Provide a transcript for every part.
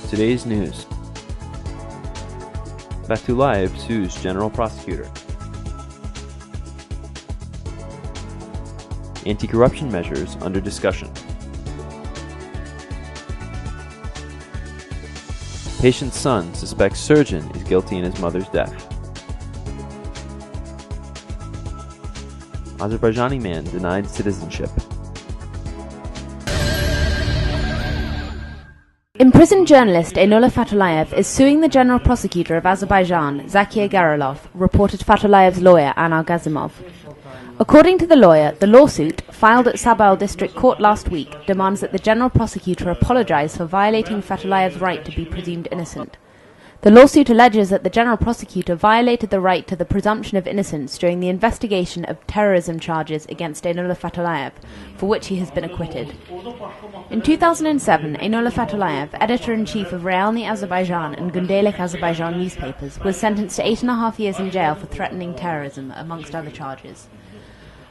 Today's news. Fatullayev sues General Prosecutor. Anti-corruption measures under discussion. Patient's son suspects surgeon is guilty in his mother's death. Azerbaijani man denied citizenship. Imprisoned journalist Einullah Fatullayev is suing the General Prosecutor of Azerbaijan, Zakir Garalov, reported Fatullayev's lawyer Anar Gazimov. According to the lawyer, the lawsuit, filed at Sabah District Court last week, demands that the General Prosecutor apologize for violating Fatullayev's right to be presumed innocent. The lawsuit alleges that the General Prosecutor violated the right to the presumption of innocence during the investigation of terrorism charges against Einullah Fatullayev, for which he has been acquitted. In 2007, Einullah Fatullayev, editor-in-chief of Realny Azerbaijan and Gündelik Azerbaijan newspapers, was sentenced to 8.5 years in jail for threatening terrorism, amongst other charges.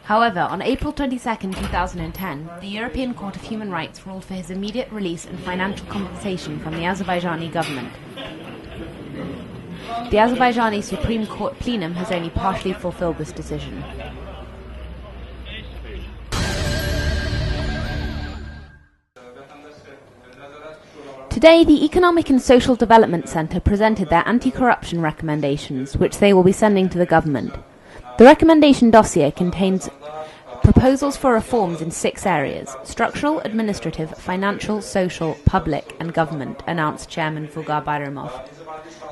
However, on April 22, 2010, the European Court of Human Rights ruled for his immediate release and financial compensation from the Azerbaijani government. The Azerbaijani Supreme Court plenum has only partially fulfilled this decision. Today, the Economic and Social Development Centre presented their anti-corruption recommendations, which they will be sending to the government. The recommendation dossier contains proposals for reforms in 6 areas: structural, administrative, financial, social, public and government, announced Chairman Vugar Bayramov.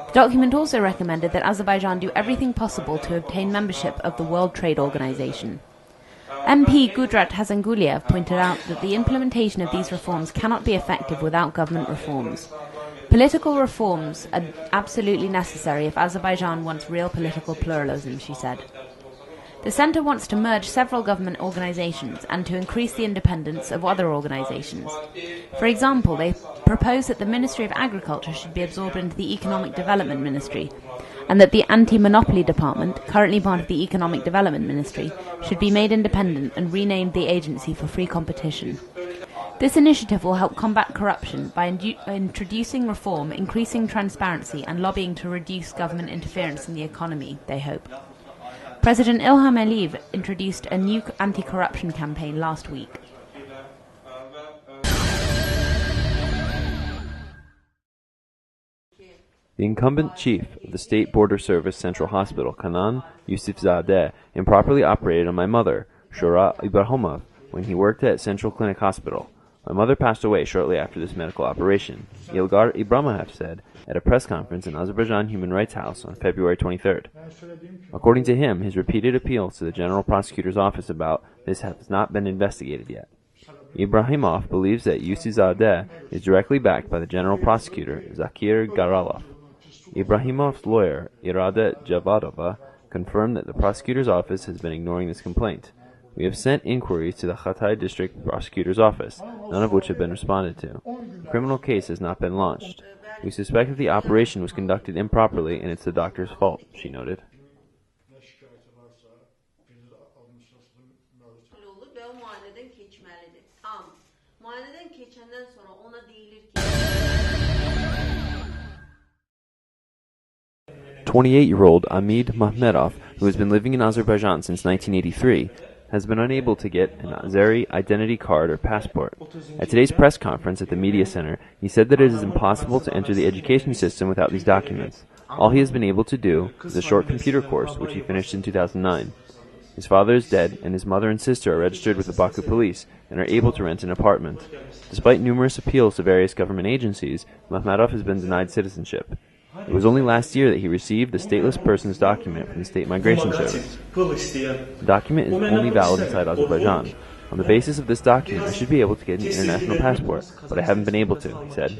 The document also recommended that Azerbaijan do everything possible to obtain membership of the World Trade Organization. MP Gudrat Hazanguliev pointed out that the implementation of these reforms cannot be effective without government reforms. Political reforms are absolutely necessary if Azerbaijan wants real political pluralism, she said. The centre wants to merge several government organizations and to increase the independence of other organizations. For example, they propose that the Ministry of Agriculture should be absorbed into the Economic Development Ministry, and that the Anti-Monopoly Department, currently part of the Economic Development Ministry, should be made independent and renamed the Agency for Free Competition. This initiative will help combat corruption by introducing reform, increasing transparency and lobbying to reduce government interference in the economy, they hope. President Ilham Aliyev introduced a new anti-corruption campaign last week. The incumbent chief of the State Border Service Central Hospital, Kanan Yusufzadeh, improperly operated on my mother, Shura Ibrahimov, when he worked at Central Clinic Hospital. My mother passed away shortly after this medical operation, Ilgar Ibrahimov said at a press conference in Azerbaijan Human Rights House on February 23rd. According to him, his repeated appeals to the General Prosecutor's Office about this has not been investigated yet. Ibrahimov believes that Yusufzadeh is directly backed by the General Prosecutor, Zakir Garalov. Ibrahimov's lawyer, Irada Javadova, confirmed that the prosecutor's office has been ignoring this complaint. We have sent inquiries to the Hatay District Prosecutor's Office, none of which have been responded to. The criminal case has not been launched. We suspect that the operation was conducted improperly and it's the doctor's fault, she noted. "28-year-old Amid Mahmedov, who has been living in Azerbaijan since 1983, has been unable to get an Azeri identity card or passport. At today's press conference at the media center, he said that it is impossible to enter the education system without these documents. All he has been able to do is a short computer course, which he finished in 2009. His father is dead, and his mother and sister are registered with the Baku police and are able to rent an apartment. Despite numerous appeals to various government agencies, Mahmedov has been denied citizenship. It was only last year that he received the stateless person's document from the State Migration Service. The document is only valid inside Azerbaijan. On the basis of this document, I should be able to get an international passport, but I haven't been able to, he said.